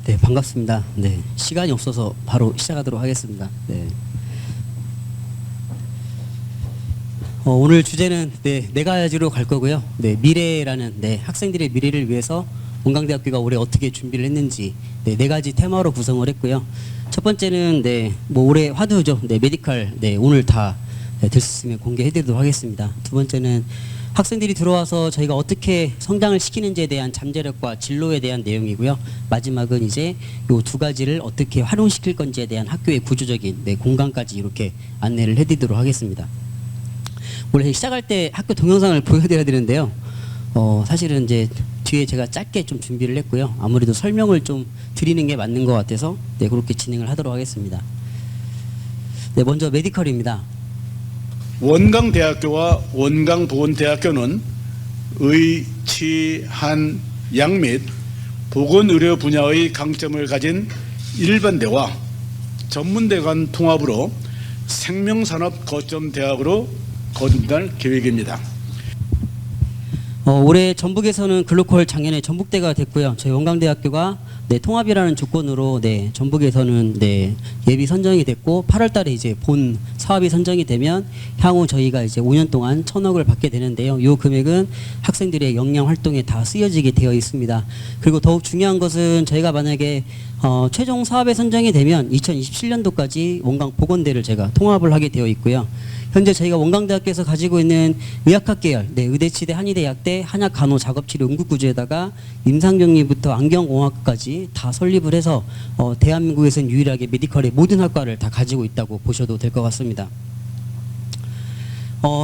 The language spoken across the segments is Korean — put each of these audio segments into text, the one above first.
네, 반갑습니다. 네, 시간이 없어서 바로 시작하도록 하겠습니다. 네. 오늘 주제는 네 가지로 갈 거고요. 네, 미래라는 학생들의 미래를 위해서 원광대학교가 올해 어떻게 준비를 했는지 네 가지 테마로 구성을 했고요. 첫 번째는 뭐 올해 화두죠. 메디컬 오늘 다 될 수 있으면 공개해드리도록 하겠습니다. 두 번째는 학생들이 들어와서 저희가 어떻게 성장을 시키는지에 대한 잠재력과 진로에 대한 내용이고요. 마지막은 이제 요 두 가지를 어떻게 활용시킬 건지에 대한 학교의 구조적인 공간까지 이렇게 안내를 해드리도록 하겠습니다. 원래 시작할 때 학교 동영상을 보여드려야 되는데요. 사실은 이제 뒤에 제가 짧게 좀 준비를 했고요. 아무래도 설명을 좀 드리는 게 맞는 것 같아서 그렇게 진행을 하도록 하겠습니다. 먼저 메디컬입니다. 원광대학교와 원광보건대학교는 의, 치, 한, 양 및 보건의료 분야의 강점을 가진 일반대와 전문대 간 통합으로 생명산업 거점 대학으로 거듭날 계획입니다. 올해 전북에서는 글로컬 작년에 전북대가 됐고요. 저희 원광대학교가 통합이라는 조건으로 전북에서는 예비 선정이 됐고 8월 달에 이제 본 사업이 선정이 되면 향후 저희가 이제 5년 동안 1,000억을 받게 되는데요. 이 금액은 학생들의 역량 활동에 다 쓰여지게 되어 있습니다. 그리고 더욱 중요한 것은 저희가 만약에 최종 사업에 선정이 되면 2027년도까지 원광보건대를 제가 통합을 하게 되어 있고요. 현재 저희가 원광대학교에서 가지고 있는 의학학 계열, 의대치대, 한의대, 약대, 한약, 간호, 작업치료, 응급구조에다가 임상병리부터 안경공학까지 다 설립을 해서 대한민국에서는 유일하게 메디컬의 모든 학과를 다 가지고 있다고 보셔도 될 것 같습니다.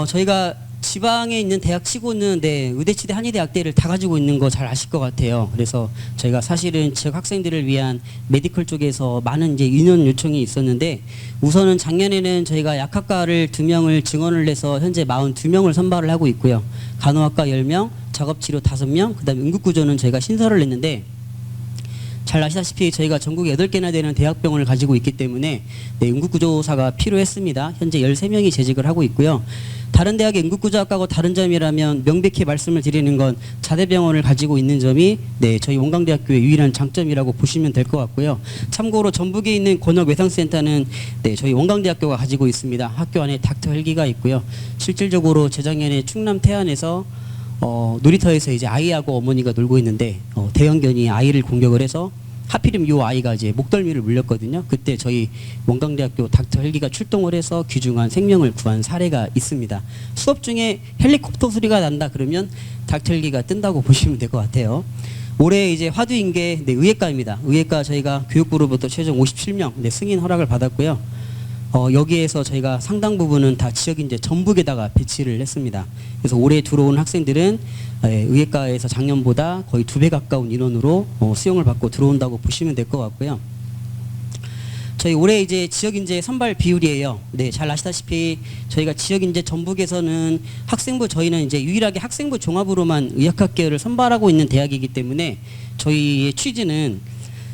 저희가 지방에 있는 대학 치고는 의대치대, 한의대, 약대를 다 가지고 있는 거 잘 아실 것 같아요. 그래서 저희가 사실은 지역 학생들을 위한 메디컬 쪽에서 많은 이제 인원 요청이 있었는데 우선은 작년에는 저희가 약학과를 2명을 증원을 해서 현재 42명을 선발을 하고 있고요. 간호학과 10명, 작업치료 5명, 그다음에 응급구조는 저희가 신설을 했는데 잘 아시다시피 저희가 전국에 8개나 되는 대학병원을 가지고 있기 때문에 응급구조사가 필요했습니다. 현재 13명이 재직을 하고 있고요. 다른 대학의 응급구조학과하고 다른 점이라면 명백히 말씀을 드리는 건 자대병원을 가지고 있는 점이 저희 원광대학교의 유일한 장점이라고 보시면 될 것 같고요. 참고로 전북에 있는 권역외상센터는 저희 원광대학교가 가지고 있습니다. 학교 안에 닥터 헬기가 있고요. 실질적으로 재작년에 충남 태안에서 놀이터에서 이제 아이하고 어머니가 놀고 있는데 대형견이 아이를 공격을 해서 하필이면 이 아이가 이제 목덜미를 물렸거든요. 그때 저희 원광대학교 닥터 헬기가 출동을 해서 귀중한 생명을 구한 사례가 있습니다. 수업 중에 헬리콥터 소리가 난다 그러면 닥터 헬기가 뜬다고 보시면 될 것 같아요. 올해 이제 화두인 게 의예과입니다. 의예과 저희가 교육부로부터 최종 57명 승인 허락을 받았고요. 여기에서 저희가 상당 부분은 다 지역인재 전북에다가 배치를 했습니다. 그래서 올해 들어온 학생들은 의예과에서 작년보다 거의 2배 가까운 인원으로 수용을 받고 들어온다고 보시면 될 것 같고요. 저희 올해 이제 지역인재 선발 비율이에요. 잘 아시다시피 저희가 지역인재 전북에서는 학생부 저희는 이제 유일하게 학생부 종합으로만 의학학 계열을 선발하고 있는 대학이기 때문에 저희의 취지는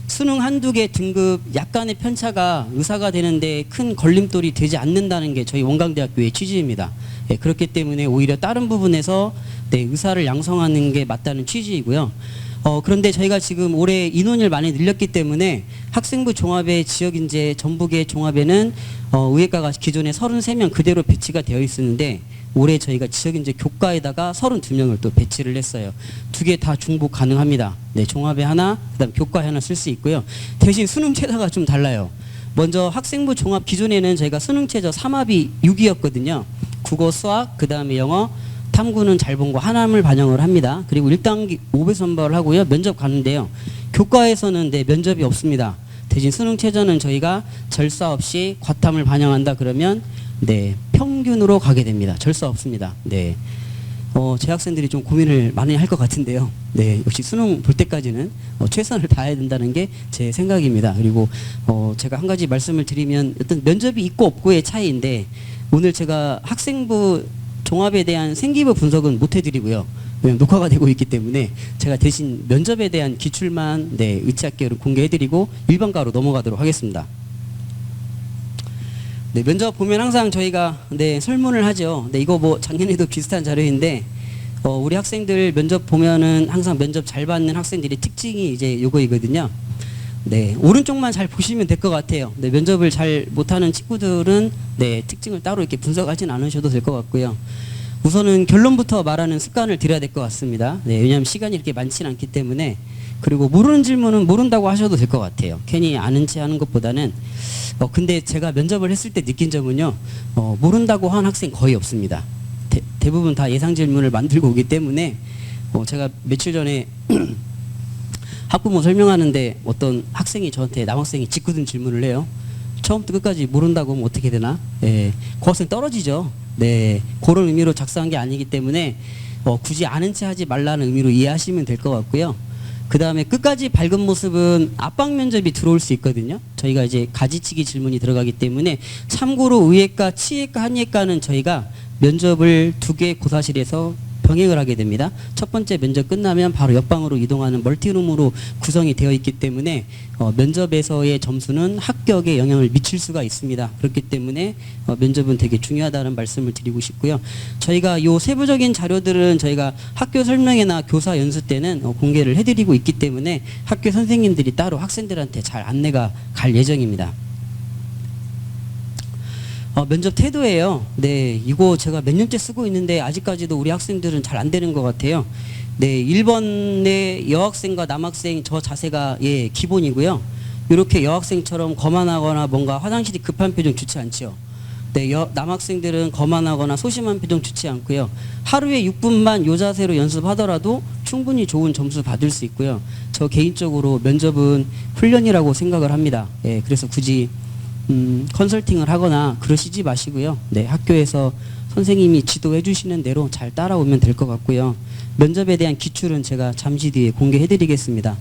수능 한두 개 등급 약간의 편차가 의사가 되는데 큰 걸림돌이 되지 않는다는 게 저희 원광대학교의 취지입니다. 그렇기 때문에 오히려 다른 부분에서 의사를 양성하는 게 맞다는 취지이고요. 그런데 저희가 지금 올해 인원을 많이 늘렸기 때문에 학생부 종합의 지역인재 전북의 종합에는 의예과가 기존에 33명 그대로 배치가 되어 있었는데 올해 저희가 지역인재 교과에다가 32명을 또 배치를 했어요. 2개 다 중복 가능합니다. 종합에 하나, 그다음 교과에 하나 쓸 수 있고요. 대신 수능 최저가 좀 달라요. 먼저 학생부 종합 기존에는 저희가 수능 최저 3합이 6이었거든요. 국어, 수학, 그다음에 영어, 탐구는 잘 본 거 하나를 반영을 합니다. 그리고 1단계 5배 선발을 하고요. 면접 가는데요. 교과에서는 면접이 없습니다. 대신 수능 최저는 저희가 절사 없이 과탐을 반영한다 그러면 평균으로 가게 됩니다. 절사 없습니다. 제 학생들이 좀 고민을 많이 할 것 같은데요. 역시 수능 볼 때까지는 최선을 다해야 된다는 게 제 생각입니다. 그리고 제가 한 가지 말씀을 드리면 어떤 면접이 있고 없고의 차이인데 오늘 제가 학생부 종합에 대한 생기부 분석은 못 해드리고요. 왜냐면 녹화가 되고 있기 때문에 제가 대신 면접에 대한 기출만 의치학계를 공개해드리고 일반과로 넘어가도록 하겠습니다. 면접 보면 항상 저희가 설문을 하죠. 이거 뭐 작년에도 비슷한 자료인데 우리 학생들 면접 보면은 항상 면접 잘 받는 학생들의 특징이 이제 요거이거든요. 네, 오른쪽만 잘 보시면 될 것 같아요. 네, 면접을 잘 못하는 친구들은 네, 특징을 따로 이렇게 분석하진 않으셔도 될 것 같고요. 우선은 결론부터 말하는 습관을 들여야 될 것 같습니다. 네, 왜냐하면 시간이 이렇게 많지는 않기 때문에. 그리고 모르는 질문은 모른다고 하셔도 될 것 같아요. 괜히 아는 체 하는 것보다는. 근데 제가 면접을 했을 때 느낀 점은요, 모른다고 한 학생 거의 없습니다. 대부분 다 예상 질문을 만들고 오기 때문에 제가 며칠 전에 학부모 설명하는데 어떤 학생이 저한테 남학생이 짓궂은 질문을 해요. 처음부터 끝까지 모른다고 하면 어떻게 되나? 그 학생 떨어지죠. 네, 그런 의미로 작성한 게 아니기 때문에 굳이 아는 체 하지 말라는 의미로 이해하시면 될 것 같고요. 그 다음에 끝까지 밝은 모습은 압박 면접이 들어올 수 있거든요. 저희가 이제 가지치기 질문이 들어가기 때문에 참고로 의예과, 치예과, 한예과는 저희가 면접을 2개의 고사실에서 병행을 하게 됩니다. 첫 번째 면접 끝나면 바로 옆방으로 이동하는 멀티룸으로 구성이 되어 있기 때문에 면접에서의 점수는 합격에 영향을 미칠 수가 있습니다. 그렇기 때문에 면접은 되게 중요하다는 말씀을 드리고 싶고요. 저희가 요 세부적인 자료들은 저희가 학교 설명회나 교사 연수 때는 공개를 해드리고 있기 때문에 학교 선생님들이 따로 학생들한테 잘 안내가 갈 예정입니다. 면접 태도예요. 네, 이거 제가 몇 년째 쓰고 있는데 아직까지도 우리 학생들은 잘 안 되는 것 같아요. 네, 1번의 여학생과 남학생 저 자세가 기본이고요. 이렇게 여학생처럼 거만하거나 뭔가 화장실이 급한 표정 좋지 않죠. 네, 남학생들은 거만하거나 소심한 표정 좋지 않고요. 하루에 6분만 요 자세로 연습하더라도 충분히 좋은 점수 받을 수 있고요. 저 개인적으로 면접은 훈련이라고 생각을 합니다. 그래서 굳이 컨설팅을 하거나 그러시지 마시고요. 네, 학교에서 선생님이 지도해 주시는 대로 잘 따라오면 될 것 같고요. 면접에 대한 기출은 제가 잠시 뒤에 공개해 드리겠습니다.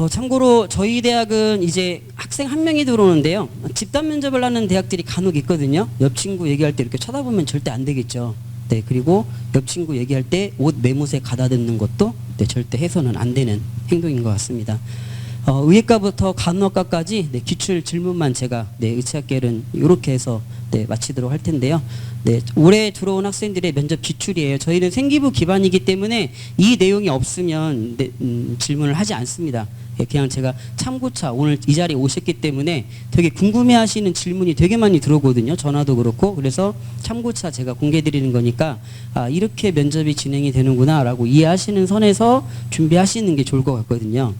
참고로 저희 대학은 이제 학생 1명이 들어오는데요. 집단 면접을 하는 대학들이 간혹 있거든요. 옆 친구 얘기할 때 이렇게 쳐다보면 절대 안 되겠죠. 네, 그리고 옆 친구 얘기할 때 옷 매무새 가다듬는 것도 네, 절대 해서는 안 되는 행동인 것 같습니다. 의예과부터 간호학과까지 네, 기출 질문만 제가 네, 의치학계는 이렇게 해서 네, 마치도록 할 텐데요. 네, 올해 들어온 학생들의 면접 기출이에요. 저희는 생기부 기반이기 때문에 이 내용이 없으면 네, 질문을 하지 않습니다. 네, 그냥 제가 참고차 오늘 이 자리에 오셨기 때문에 되게 궁금해하시는 질문이 되게 많이 들어오거든요. 전화도 그렇고. 그래서 참고차 제가 공개드리는 거니까 이렇게 면접이 진행이 되는구나 라고 이해하시는 선에서 준비하시는 게 좋을 것 같거든요.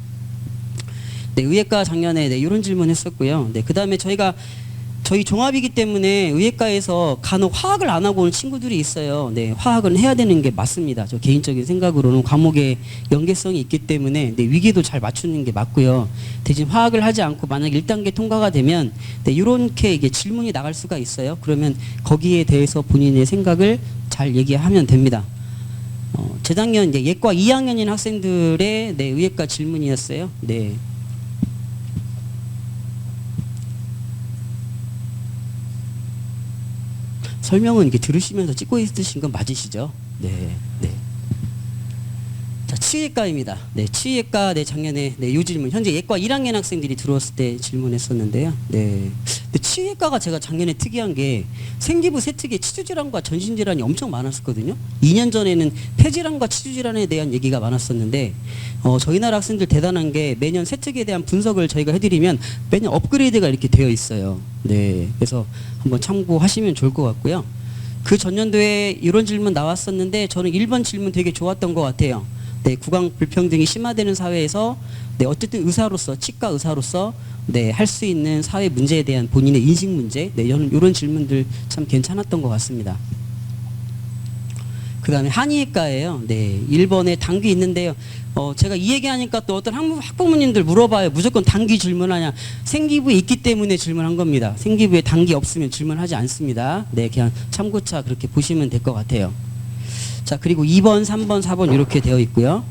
네, 의예과 작년에 네, 이런 질문 했었고요. 네, 그 다음에 저희 종합이기 때문에 의예과에서 간혹 화학을 안 하고 오는 친구들이 있어요. 네, 화학은 해야 되는 게 맞습니다. 저 개인적인 생각으로는 과목의 연계성이 있기 때문에 네, 위기도 잘 맞추는 게 맞고요. 대신 화학을 하지 않고 만약 1단계 통과가 되면 네, 이렇게 이게 질문이 나갈 수가 있어요. 그러면 거기에 대해서 본인의 생각을 잘 얘기하면 됩니다. 재작년 이제 예과 2학년인 학생들의 네, 의예과 질문이었어요. 네. 설명은 이렇게 들으시면서 찍고 있으신 건 맞으시죠? 네, 네. 자, 치의과입니다. 네, 치의과 네, 작년에 네, 요 질문 현재 예과 1학년 학생들이 들어왔을 때 질문했었는데요. 네. 근데 치의과가 제가 작년에 특이한 게 생기부 세특에 치주질환과 전신질환이 엄청 많았었거든요. 2년 전에는 폐질환과 치주질환에 대한 얘기가 많았었는데 저희 나라 학생들 대단한 게 매년 세특에 대한 분석을 저희가 해드리면 매년 업그레이드가 이렇게 되어 있어요. 네, 그래서 한번 참고하시면 좋을 것 같고요. 그 전년도에 이런 질문 나왔었는데 저는 1번 질문 되게 좋았던 것 같아요. 네, 구강 불평등이 심화되는 사회에서 네, 어쨌든 의사로서 치과 의사로서 네, 할 수 있는 사회 문제에 대한 본인의 인식 문제, 네, 이런 질문들 참 괜찮았던 것 같습니다. 그 다음에 한의학과예요. 네, 1번에 단기 있는데요. 제가 이 얘기하니까 또 어떤 학부모님들 물어봐요. 무조건 단기 질문하냐. 생기부에 있기 때문에 질문한 겁니다. 생기부에 단기 없으면 질문하지 않습니다. 네, 그냥 참고차 그렇게 보시면 될 것 같아요. 자, 그리고 2번, 3번, 4번 이렇게 되어 있고요.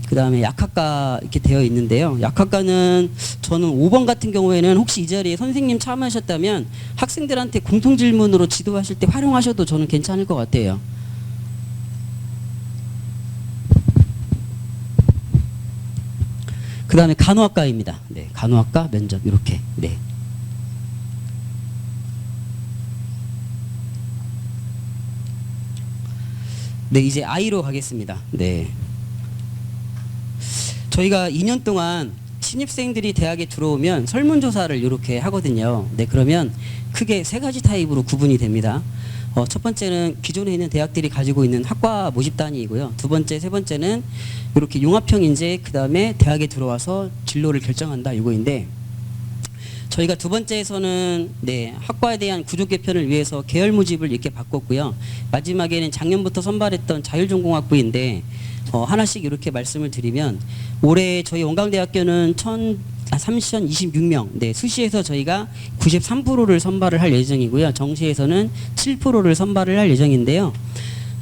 그 다음에 약학과 이렇게 되어 있는데요. 약학과는 저는 5번 같은 경우에는 혹시 이 자리에 선생님 참여하셨다면 학생들한테 공통질문으로 지도하실 때 활용하셔도 저는 괜찮을 것 같아요. 그 다음에 간호학과입니다. 네, 간호학과 면접 이렇게. 네. 네, 이제 I로 가겠습니다. 네. 저희가 2년 동안 신입생들이 대학에 들어오면 설문조사를 이렇게 하거든요. 네, 그러면 크게 세 가지 타입으로 구분이 됩니다. 첫 번째는 기존에 있는 대학들이 가지고 있는 학과 모집 단위이고요. 두 번째, 세 번째는 이렇게 융합형 인재, 그 다음에 대학에 들어와서 진로를 결정한다 이거인데, 저희가 두 번째에서는 네, 학과에 대한 구조 개편을 위해서 계열 모집을 이렇게 바꿨고요. 마지막에는 작년부터 선발했던 자율전공학부인데 하나씩 이렇게 말씀을 드리면, 올해 저희 원광대학교는 3,026명, 네, 수시에서 저희가 93%를 선발을 할 예정이고요. 정시에서는 7%를 선발을 할 예정인데요.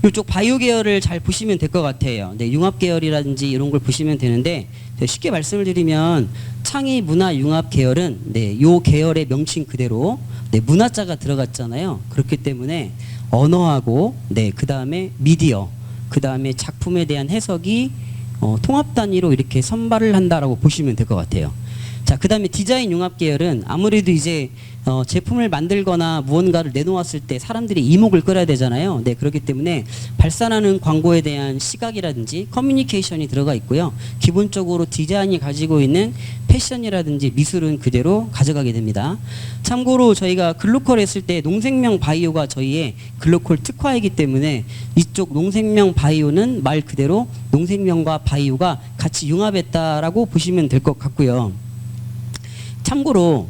이쪽 바이오 계열을 잘 보시면 될 것 같아요. 네, 융합 계열이라든지 이런 걸 보시면 되는데, 쉽게 말씀을 드리면 창의 문화 융합 계열은 네, 요 계열의 명칭 그대로 네, 문화자가 들어갔잖아요. 그렇기 때문에 언어하고 네, 그다음에 미디어, 그다음에 작품에 대한 해석이 통합 단위로 이렇게 선발을 한다라고 보시면 될 것 같아요. 자, 그다음에 디자인 융합 계열은 아무래도 이제 제품을 만들거나 무언가를 내놓았을 때 사람들이 이목을 끌어야 되잖아요. 네, 그렇기 때문에 발산하는 광고에 대한 시각이라든지 커뮤니케이션이 들어가 있고요. 기본적으로 디자인이 가지고 있는 패션이라든지 미술은 그대로 가져가게 됩니다. 참고로 저희가 글로컬 했을 때 농생명 바이오가 저희의 글로컬 특화이기 때문에 이쪽 농생명 바이오는 말 그대로 농생명과 바이오가 같이 융합했다라고 보시면 될 것 같고요. 참고로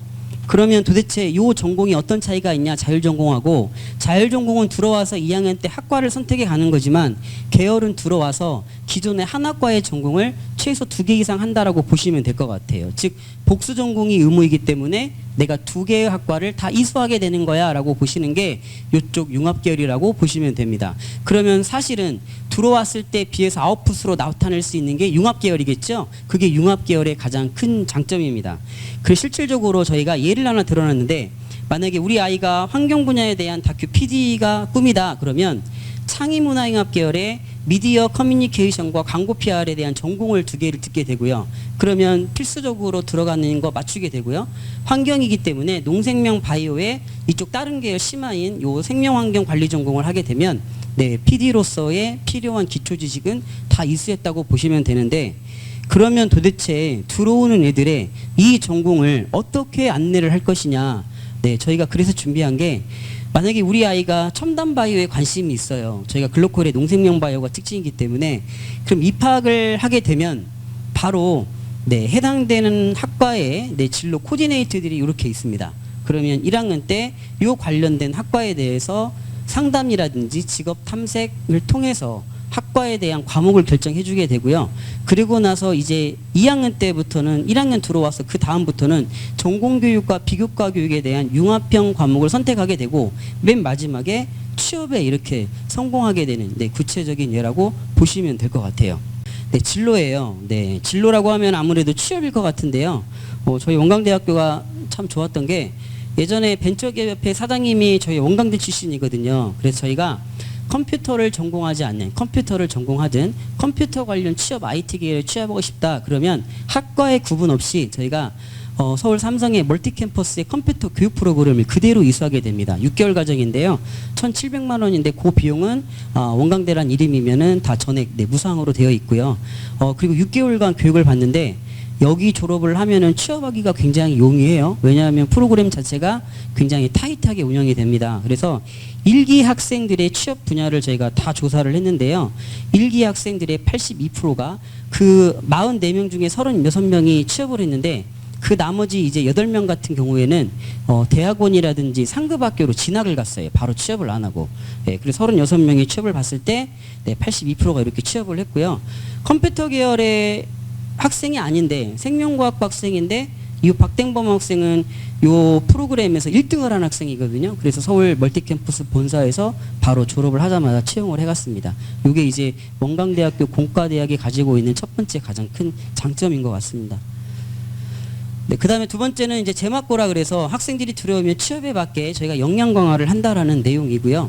그러면 도대체 이 전공이 어떤 차이가 있냐, 자율전공하고. 자율전공은 들어와서 2학년 때 학과를 선택해 가는 거지만 계열은 들어와서 기존의 한 학과의 전공을 최소 2개 이상 한다라고 보시면 될 것 같아요. 즉 복수 전공이 의무이기 때문에 내가 2개의 학과를 다 이수하게 되는 거야 라고 보시는 게 이쪽 융합계열이라고 보시면 됩니다. 그러면 사실은 들어왔을 때 비해서 아웃풋으로 나타낼 수 있는 게 융합계열이겠죠. 그게 융합계열의 가장 큰 장점입니다. 그래서 실질적으로 저희가 예를 하나 들어놨는데, 만약에 우리 아이가 환경 분야에 대한 다큐 PD가 꿈이다 그러면 창의문화융합 계열의 미디어 커뮤니케이션과 광고 PR에 대한 전공을 2개를 듣게 되고요. 그러면 필수적으로 들어가는 거 맞추게 되고요. 환경이기 때문에 농생명 바이오의 이쪽 다른 계열 심화인 요 생명환경 관리 전공을 하게 되면 네, PD로서의 필요한 기초 지식은 다 이수했다고 보시면 되는데, 그러면 도대체 들어오는 애들의 이 전공을 어떻게 안내를 할 것이냐. 네, 저희가 그래서 준비한 게, 만약에 우리 아이가 첨단 바이오에 관심이 있어요. 저희가 글로컬의 농생명 바이오가 특징이기 때문에, 그럼 입학을 하게 되면 바로 네, 해당되는 학과의 네, 진로 코디네이터들이 이렇게 있습니다. 그러면 1학년 때 이 관련된 학과에 대해서 상담이라든지 직업 탐색을 통해서 학과에 대한 과목을 결정해 주게 되고요. 그리고 나서 이제 2학년 때부터는 1학년 들어와서 그 다음부터는 전공교육과 비교과 교육에 대한 융합형 과목을 선택하게 되고, 맨 마지막에 취업에 이렇게 성공하게 되는 네, 구체적인 예라고 보시면 될 것 같아요. 네, 진로예요. 네, 진로라고 하면 아무래도 취업일 것 같은데요. 저희 원광대학교가 참 좋았던 게, 예전에 벤처기업협회 사장님이 저희 원광대 출신이거든요. 그래서 저희가 컴퓨터를 전공하지 않는, 컴퓨터를 전공하든 컴퓨터 관련 취업 IT 계열에 취업하고 싶다 그러면 학과에 구분 없이 저희가 서울 삼성의 멀티캠퍼스의 컴퓨터 교육 프로그램을 그대로 이수하게 됩니다. 6개월 과정인데요. 1,700만 원인데 그 비용은 원광대란 이름이면은 다 전액 네, 무상으로 되어 있고요. 그리고 6개월간 교육을 받는데, 여기 졸업을 하면은 취업하기가 굉장히 용이해요. 왜냐하면 프로그램 자체가 굉장히 타이트하게 운영이 됩니다. 그래서 1기 학생들의 취업 분야를 저희가 다 조사를 했는데요. 1기 학생들의 82%가 그 44명 중에 36명이 취업을 했는데, 그 나머지 이제 8명 같은 경우에는 대학원이라든지 상급 학교로 진학을 갔어요. 바로 취업을 안 하고. 네, 그래서 36명이 취업을 봤을 때 네, 82%가 이렇게 취업을 했고요. 컴퓨터 계열의 학생이 아닌데 생명과학부 학생인데, 이 박땡범 학생은 이 프로그램에서 1등을 한 학생이거든요. 그래서 서울 멀티캠퍼스 본사에서 바로 졸업을 하자마자 채용을 해갔습니다. 이게 이제 원광대학교 공과대학이 가지고 있는 첫 번째 가장 큰 장점인 것 같습니다. 네, 그 다음에 두 번째는 이제 제막고라 그래서 학생들이 들어오면 취업에 맞게 저희가 역량 강화를 한다라는 내용이고요.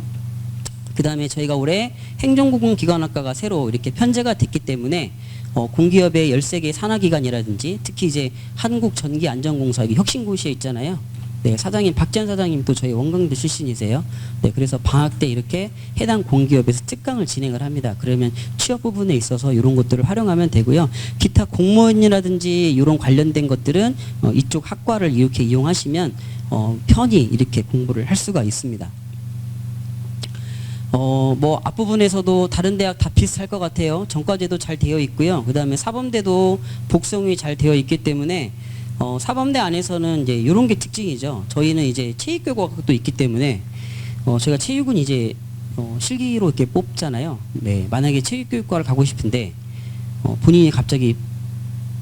그 다음에 저희가 올해 행정공공기관학과가 새로 이렇게 편제가 됐기 때문에 공기업의 13개 산하기관이라든지 특히 이제 한국전기안전공사기 혁신고시에 있잖아요. 네, 사장님 박지한 사장님 또 저희 원광대 출신이세요. 네, 그래서 방학 때 이렇게 해당 공기업에서 특강을 진행을 합니다. 그러면 취업 부분에 있어서 이런 것들을 활용하면 되고요. 기타 공무원이라든지 이런 관련된 것들은 이쪽 학과를 이렇게 이용하시면 편히 이렇게 공부를 할 수가 있습니다. 뭐 앞부분에서도 다른 대학 다 비슷할 것 같아요. 전과제도 잘 되어 있고요. 그 다음에 사범대도 복성이 잘 되어 있기 때문에 사범대 안에서는 이제 이런 게 특징이죠. 저희는 이제 체육교과학도 있기 때문에 제가 체육은 이제 실기로 이렇게 뽑잖아요. 네, 만약에 체육교육과를 가고 싶은데 본인이 갑자기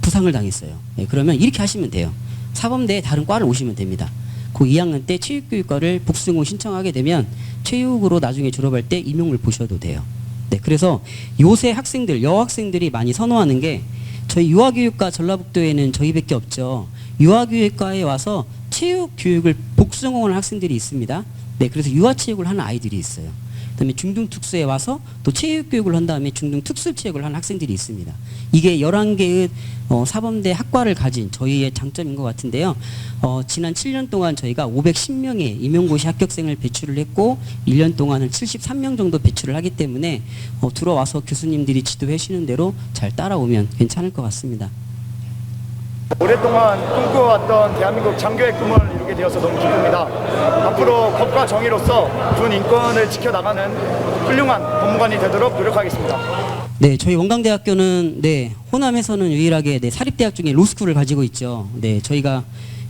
부상을 당했어요. 네, 그러면 이렇게 하시면 돼요. 사범대에 다른 과를 오시면 됩니다. 그 2학년 때 체육교육과를 복승 후 신청하게 되면 체육으로 나중에 졸업할 때 임용을 보셔도 돼요. 네, 그래서 요새 학생들, 여학생들이 많이 선호하는 게 저희 유아교육과 전라북도에는 저희밖에 없죠. 유아교육과에 와서 체육교육을 복수전공하는 학생들이 있습니다. 네, 그래서 유아체육을 하는 아이들이 있어요. 그다음에 중등특수에 와서 또 체육교육을 한 다음에 중등특수체육을 하는 학생들이 있습니다. 이게 11개의 사범대 학과를 가진 저희의 장점인 것 같은데요. 지난 7년 동안 저희가 510명의 임용고시 합격생을 배출을 했고 1년 동안은 73명 정도 배출을 하기 때문에 들어와서 교수님들이 지도해 주시는 대로 잘 따라오면 괜찮을 것 같습니다. 오랫동안 꿈꿔왔던 대한민국 장교의 꿈을 이루게 되어서 너무 기쁩니다. 앞으로 법과 정의로서 군 인권을 지켜나가는 훌륭한 법무관이 되도록 노력하겠습니다. 네, 저희 원광대학교는 네, 호남에서는 유일하게 네, 사립대학 중에 로스쿨을 가지고 있죠. 네, 저희가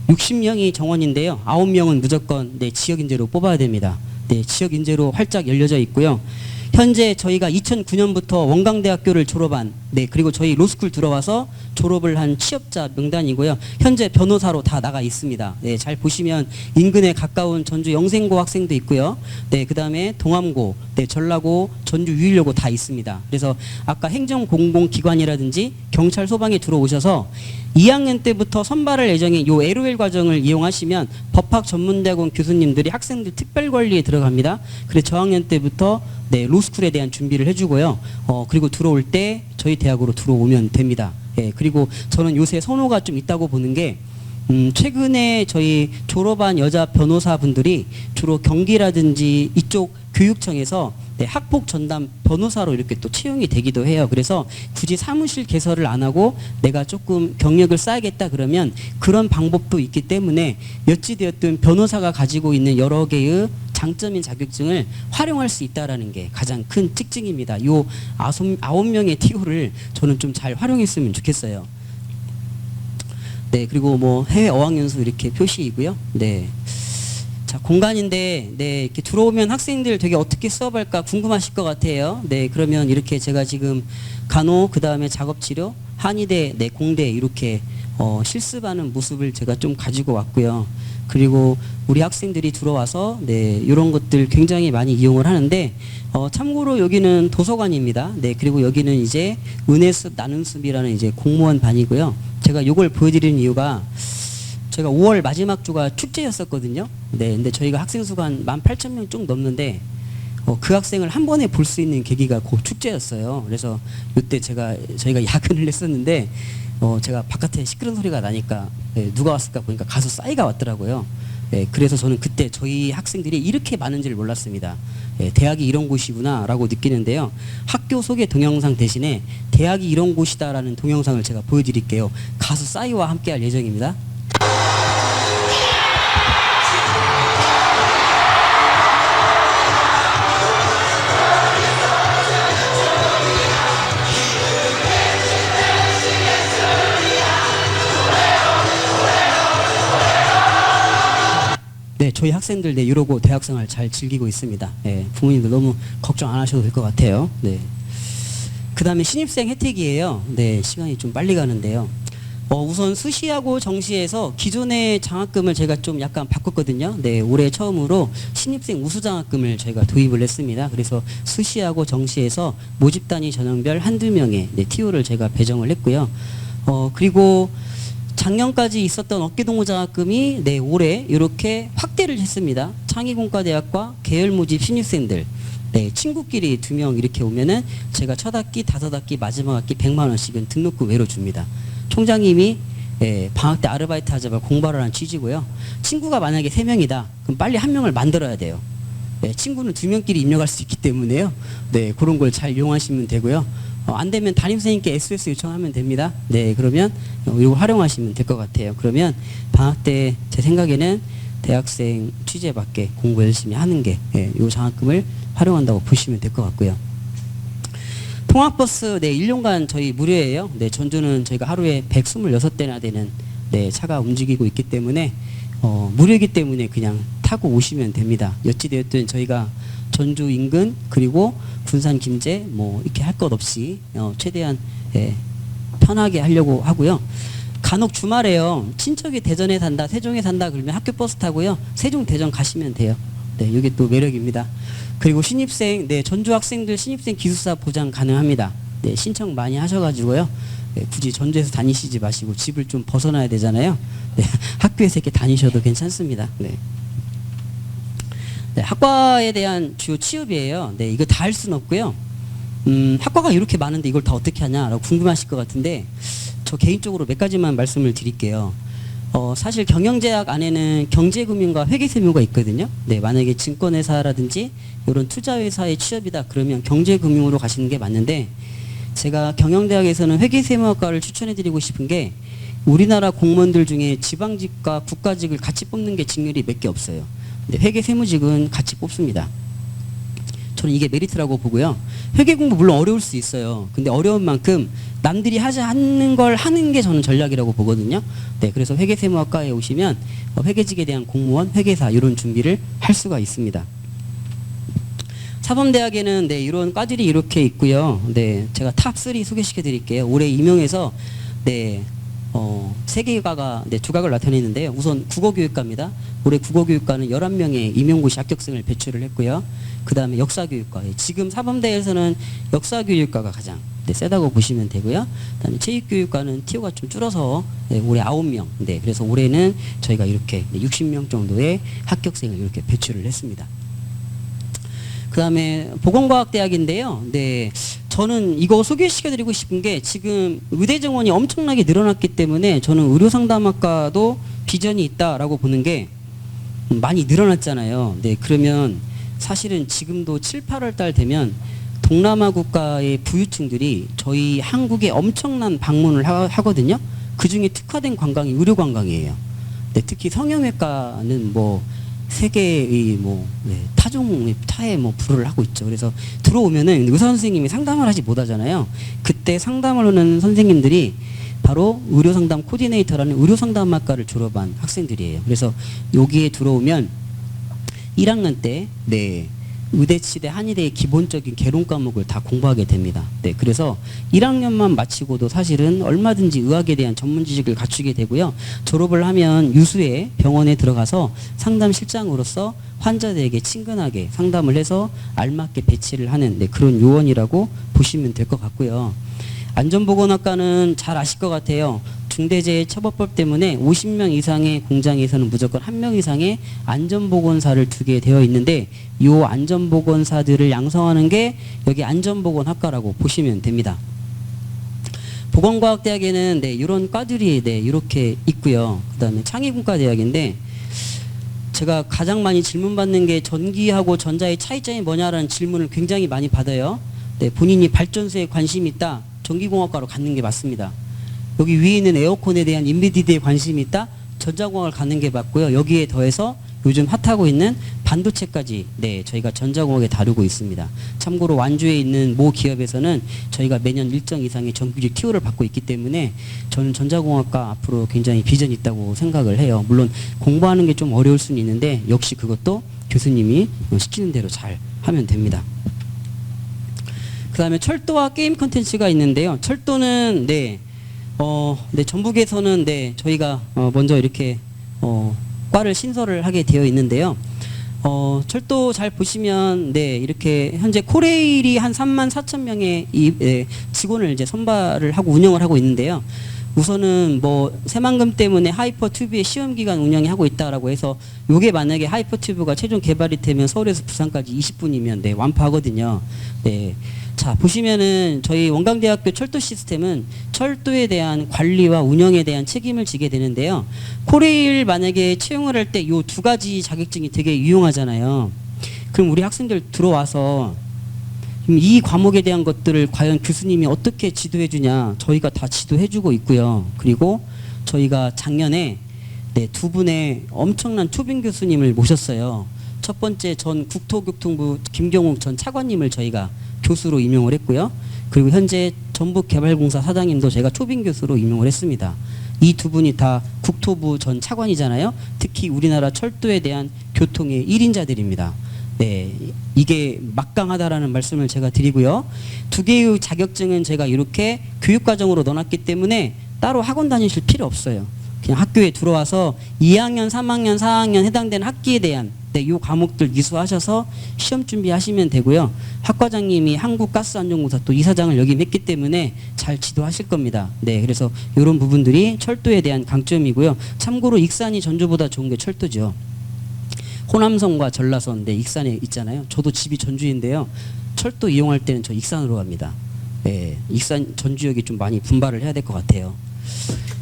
60명이 정원인데요. 9명은 무조건 네, 지역인재로 뽑아야 됩니다. 네, 지역인재로 활짝 열려져 있고요. 현재 저희가 2009년부터 원광대학교를 졸업한 네, 그리고 저희 로스쿨 들어와서 졸업을 한 취업자 명단이고요. 현재 변호사로 다 나가 있습니다. 네, 잘 보시면 인근에 가까운 전주 영생고 학생도 있고요. 네, 그다음에 동암고, 네, 전라고, 전주 유일여고 다 있습니다. 그래서 아까 행정공공기관이라든지 경찰 소방에 들어오셔서 2학년 때부터 선발할 예정인 요 LOL 과정을 이용하시면 법학 전문대학원 교수님들이 학생들 특별관리에 들어갑니다. 그래서 저학년 때부터 네, 로스쿨에 대한 준비를 해주고요. 그리고 들어올 때 저희 대학으로 들어오면 됩니다. 예, 그리고 저는 요새 선호가 좀 있다고 보는 게 최근에 저희 졸업한 여자 변호사분들이 주로 경기라든지 이쪽 교육청에서 네, 학폭 전담 변호사로 이렇게 또 채용이 되기도 해요. 그래서 굳이 사무실 개설을 안 하고 내가 조금 경력을 쌓아야겠다 그러면 그런 방법도 있기 때문에 어찌되었든 변호사가 가지고 있는 여러 개의 장점인 자격증을 활용할 수 있다는 게 가장 큰 특징입니다. 요 9명의 TO를 저는 좀 잘 활용했으면 좋겠어요. 네, 그리고 뭐 해외 어학연수 이렇게 표시이고요. 네. 자, 공간인데, 네, 이렇게 들어오면 학생들 되게 어떻게 수업할까 궁금하실 것 같아요. 네, 그러면 이렇게 제가 지금 간호, 그 다음에 작업치료, 한의대, 네, 공대 이렇게 실습하는 모습을 제가 좀 가지고 왔고요. 그리고 우리 학생들이 들어와서 네, 이런 것들 굉장히 많이 이용을 하는데 참고로 여기는 도서관입니다. 네, 그리고 여기는 이제 은혜숲, 나눔숲이라는 이제 공무원 반이고요. 제가 이걸 보여드리는 이유가 제가 5월 마지막 주가 축제였었거든요. 네, 근데 저희가 학생 수가 한 18,000명 좀 넘는데 그 학생을 한 번에 볼 수 있는 계기가 그 축제였어요. 그래서 이때 저희가 야근을 했었는데 제가 바깥에 시끄러운 소리가 나니까 네, 누가 왔을까 보니까 가수 싸이가 왔더라고요. 네, 그래서 저는 그때 저희 학생들이 이렇게 많은지를 몰랐습니다. 네, 대학이 이런 곳이구나 라고 느끼는데요. 학교 소개 동영상 대신에 대학이 이런 곳이다라는 동영상을 제가 보여드릴게요. 가수 싸이와 함께 할 예정입니다. 네, 저희 학생들 네, 이러고 대학생활 잘 즐기고 있습니다. 네, 부모님들 너무 걱정 안 하셔도 될 것 같아요. 네. 그 다음에 신입생 혜택이에요. 네, 시간이 좀 빨리 가는데요. 우선 수시하고 정시에서 기존의 장학금을 제가 좀 약간 바꿨거든요. 네, 올해 처음으로 신입생 우수장학금을 저희가 도입을 했습니다. 그래서 수시하고 정시에서 모집단위 전형별 한두 명의 네, TO를 제가 배정을 했고요. 그리고 작년까지 있었던 어깨동무 장학금이 네, 올해 이렇게 확대를 했습니다. 창의공과대학과 계열 모집 신입생들 네, 친구끼리 2명 이렇게 오면은 제가 첫 학기, 5학기, 마지막 학기 100만 원씩은 등록금 외로 줍니다. 총장님이 예, 방학 때 아르바이트 하자 말 공부하라는 취지고요. 친구가 만약에 3명이다. 그럼 빨리 1명을 만들어야 돼요. 네, 친구는 2명끼리 입력할 수 있기 때문에요. 네, 그런 걸 잘 이용하시면 되고요. 안 되면 담임선생님께 SOS 요청하면 됩니다. 네, 그러면 이거 활용하시면 될 것 같아요. 그러면 방학 때 제 생각에는 대학생 취재밖에 공부 열심히 하는 게 이 장학금을 활용한다고 보시면 될 것 같고요. 통학버스 1년간 저희 무료예요. 네, 전주는 저희가 하루에 126대나 되는 차가 움직이고 있기 때문에 무료이기 때문에 그냥 타고 오시면 됩니다. 어찌되었든 저희가 전주 인근 그리고 군산 김제 뭐 이렇게 할 것 없이 최대한 편하게 하려고 하고요. 간혹 주말에요. 친척이 대전에 산다, 세종에 산다 그러면 학교 버스 타고요. 세종 대전 가시면 돼요. 네, 이게 또 매력입니다. 그리고 신입생, 전주 학생들 신입생 기숙사 보장 가능합니다. 네, 신청 많이 하셔가지고요. 네, 굳이 전주에서 다니시지 마시고 집을 좀 벗어나야 되잖아요. 네, 학교에서 이렇게 다니셔도 괜찮습니다. 네. 네, 학과에 대한 주요 취업이에요. 네, 이거 다 할 수는 없고요. 학과가 이렇게 많은데 이걸 다 어떻게 하냐라고 궁금하실 것 같은데 저 개인적으로 몇 가지만 말씀을 드릴게요. 사실 경영제약 안에는 경제금융과 회계세무가 있거든요. 네, 만약에 증권회사라든지 이런 투자회사의 취업이다 그러면 경제금융으로 가시는 게 맞는데 제가 경영대학에서는 회계세무학과를 추천해드리고 싶은 게 우리나라 공무원들 중에 지방직과 국가직을 같이 뽑는 게 직렬이 몇 개 없어요. 근데 회계세무직은 같이 뽑습니다. 저는 이게 메리트라고 보고요. 회계 공부 물론 어려울 수 있어요. 근데 어려운 만큼 남들이 하지 않는 걸 하는 게 저는 전략이라고 보거든요. 네, 그래서 회계세무학과에 오시면 회계직에 대한 공무원, 회계사 이런 준비를 할 수가 있습니다. 사범대학에는 이런 과들이 이렇게 있고요. 네, 제가 탑3 소개시켜 드릴게요. 올해 임용해서 3개과가 두각을 나타내는데요. 우선 국어교육과입니다. 올해 국어교육과는 11명의 임용고시 합격생을 배출을 했고요. 그 다음에 역사교육과. 지금 사범대에서는 역사교육과가 가장 세다고 보시면 되고요. 그 다음에 체육교육과는 티오가 좀 줄어서 올해 9명. 그래서 올해는 저희가 이렇게 60명 정도의 합격생을 이렇게 배출을 했습니다. 그 다음에 보건과학대학인데요. 저는 이거 소개시켜드리고 싶은 게 지금 의대 정원이 엄청나게 늘어났기 때문에 저는 의료상담학과도 비전이 있다라고 보는 게 많이 늘어났잖아요. 그러면 사실은 지금도 7, 8월 달 되면 동남아 국가의 부유층들이 저희 한국에 엄청난 방문을 하거든요. 그 중에 특화된 관광이 의료관광이에요. 특히 성형외과는 세계의 타에 불을 하고 있죠. 그래서 들어오면은 의사 선생님이 상담을 하지 못하잖아요. 그때 상담을 하는 선생님들이 바로 의료상담 코디네이터라는 의료상담학과를 졸업한 학생들이에요. 그래서 여기에 들어오면 1학년 때 의대치대 한의대의 기본적인 개론 과목을 다 공부하게 됩니다. 그래서 1학년만 마치고도 사실은 얼마든지 의학에 대한 전문 지식을 갖추게 되고요. 졸업을 하면 유수의 병원에 들어가서 상담실장으로서 환자들에게 친근하게 상담을 해서 알맞게 배치를 하는 그런 요원이라고 보시면 될 것 같고요. 안전보건학과는 잘 아실 것 같아요. 중대재해처벌법 때문에 50명 이상의 공장에서는 무조건 1명 이상의 안전보건사를 두게 되어 있는데 이 안전보건사들을 양성하는 게 여기 안전보건학과라고 보시면 됩니다. 보건과학대학에는 이런 과들이 이렇게 있고요. 그 다음에 창의분과대학인데 제가 가장 많이 질문받는 게 전기하고 전자의 차이점이 뭐냐라는 질문을 굉장히 많이 받아요. 본인이 발전소에 관심이 있다. 전기공학과로 갖는 게 맞습니다. 여기 위에 있는 에어컨에 대한 인베디드에 관심이 있다? 전자공학을 갖는 게 맞고요. 여기에 더해서 요즘 핫하고 있는 반도체까지 저희가 전자공학에 다루고 있습니다. 참고로 완주에 있는 모 기업에서는 저희가 매년 일정 이상의 정규직 TO를 받고 있기 때문에 저는 전자공학과 앞으로 굉장히 비전이 있다고 생각을 해요. 물론 공부하는 게 좀 어려울 수는 있는데 역시 그것도 교수님이 시키는 대로 잘 하면 됩니다. 그 다음에 철도와 게임 콘텐츠가 있는데요. 철도는 전북에서는 저희가 먼저 이렇게 과를 신설을 하게 되어 있는데요. 철도 잘 보시면 이렇게 현재 코레일이 한 34,000명의 직원을 이제 선발을 하고 운영을 하고 있는데요. 우선은 새만금 때문에 하이퍼튜브의 시험기간 운영이 하고 있다라고 해서 요게 만약에 하이퍼튜브가 최종 개발이 되면 서울에서 부산까지 20분이면 완파하거든요. 자, 보시면은 저희 원광대학교 철도 시스템은 철도에 대한 관리와 운영에 대한 책임을 지게 되는데요. 코레일 만약에 채용을 할 때 요 두 가지 자격증이 되게 유용하잖아요. 그럼 우리 학생들 들어와서 이 과목에 대한 것들을 과연 교수님이 어떻게 지도해 주냐, 저희가 다 지도해 주고 있고요. 그리고 저희가 작년에 네, 두 분의 엄청난 초빙 교수님을 모셨어요. 첫 번째 전 국토교통부 김경욱 전 차관님을 저희가 교수로 임용을 했고요. 그리고 현재 전북개발공사 사장님도 제가 초빙 교수로 임용을 했습니다. 이 두 분이 다 국토부 전 차관이잖아요. 특히 우리나라 철도에 대한 교통의 1인자들입니다. 네, 이게 막강하다라는 말씀을 제가 드리고요. 두 개의 자격증은 제가 이렇게 교육과정으로 넣어놨기 때문에 따로 학원 다니실 필요 없어요. 그냥 학교에 들어와서 2학년, 3학년, 4학년 해당되는 학기에 대한 네, 요 과목들 이수하셔서 시험 준비하시면 되고요. 학과장님이 한국가스안전공사 또 이사장을 역임했기 때문에 잘 지도하실 겁니다. 네, 그래서 이런 부분들이 철도에 대한 강점이고요. 참고로 익산이 전주보다 좋은 게 철도죠. 호남선과 전라선, 네, 익산에 있잖아요. 저도 집이 전주인데요. 철도 이용할 때는 저 익산으로 갑니다. 네, 익산 전주역이 좀 많이 분발을 해야 될 것 같아요.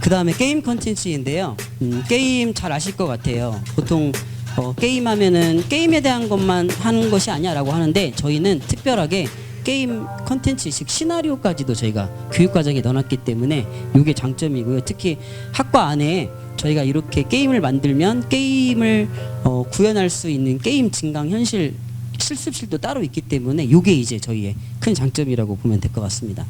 그 다음에 게임 컨텐츠인데요. 게임 잘 아실 것 같아요. 보통 게임하면은 게임에 대한 것만 하는 것이 아니야라고 하는데 저희는 특별하게 게임 컨텐츠 즉 시나리오까지도 저희가 교육과정에 넣어놨기 때문에 이게 장점이고요. 특히 학과 안에 저희가 이렇게 게임을 만들면 게임을 구현할 수 있는 게임 증강현실 실습실도 따로 있기 때문에 이게 이제 저희의 큰 장점이라고 보면 될 것 같습니다.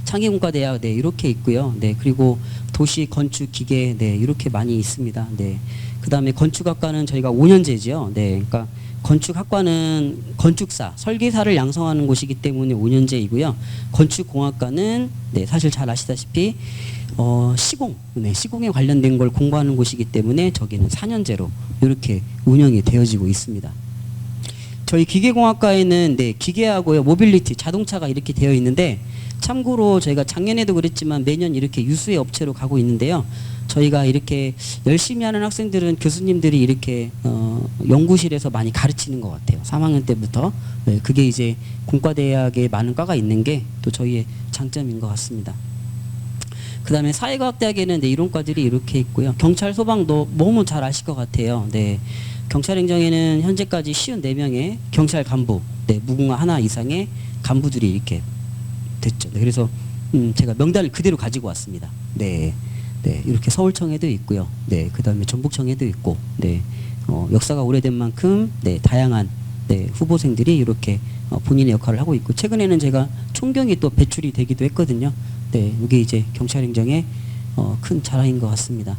창의공과대학 네 이렇게 있고요. 네 그리고 도시 건축 기계 네 이렇게 많이 있습니다. 네 그다음에 건축학과는 저희가 5년제죠. 네 그러니까 건축학과는 건축사 설계사를 양성하는 곳이기 때문에 5년제이고요. 건축공학과는 네 사실 잘 아시다시피 시공 네 시공에 관련된 걸 공부하는 곳이기 때문에 저기는 4년제로 이렇게 운영이 되어지고 있습니다. 저희 기계공학과에는 네 기계하고요 모빌리티 자동차가 이렇게 되어 있는데 참고로 저희가 작년에도 그랬지만 매년 이렇게 유수의 업체로 가고 있는데요. 저희가 이렇게 열심히 하는 학생들은 교수님들이 이렇게 연구실에서 많이 가르치는 것 같아요. 3학년 때부터. 네, 그게 이제 공과대학에 많은 과가 있는 게 또 저희의 장점인 것 같습니다. 그 다음에 사회과학대학에는 네, 이론과들이 이렇게 있고요. 경찰 소방도 너무 잘 아실 것 같아요. 네, 경찰행정에는 현재까지 54명의 경찰 간부, 네, 무궁화 하나 이상의 간부들이 이렇게 됐죠. 네, 그래서 제가 명단을 그대로 가지고 왔습니다. 네, 네 이렇게 서울청에도 있고요. 네, 그 다음에 전북청에도 있고, 네, 역사가 오래된 만큼 네, 다양한 네, 후보생들이 이렇게 본인의 역할을 하고 있고 최근에는 제가 총경이 또 배출이 되기도 했거든요. 네, 이게 이제 경찰행정의 큰 자랑인 것 같습니다.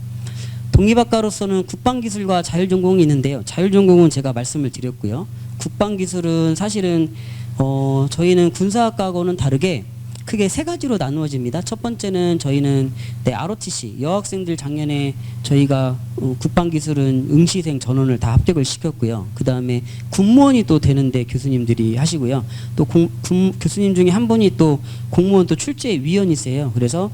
독립학과로서는 국방기술과 자율전공이 있는데요. 자율전공은 제가 말씀을 드렸고요. 국방기술은 사실은 저희는 군사학과하고는 다르게 크게 세 가지로 나누어집니다. 첫 번째는 저희는 네, ROTC 여학생들 작년에 저희가 국방기술은 응시생 전원을 다 합격을 시켰고요. 그 다음에 군무원이 또 되는데 교수님들이 하시고요. 또 교수님 중에 한 분이 또 공무원 또 출제 위원이세요. 그래서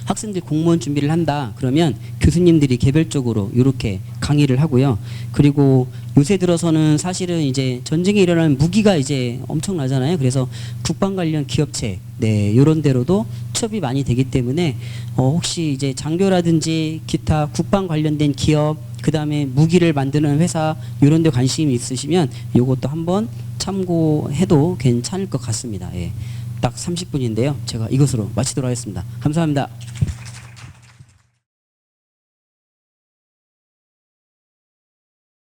학생들 공무원 준비를 한다 그러면 교수님들이 개별적으로 이렇게 강의를 하고요. 그리고 요새 들어서는 사실은 이제 전쟁이 일어나면 무기가 이제 엄청나잖아요. 그래서 국방 관련 기업체 네 이런 데로도 취업이 많이 되기 때문에 혹시 이제 장교라든지 기타 국방 관련된 기업 그 다음에 무기를 만드는 회사 이런 데 관심이 있으시면 이것도 한번 참고해도 괜찮을 것 같습니다. 예. 딱 30분인데요. 제가 이것으로 마치도록 하겠습니다. 감사합니다.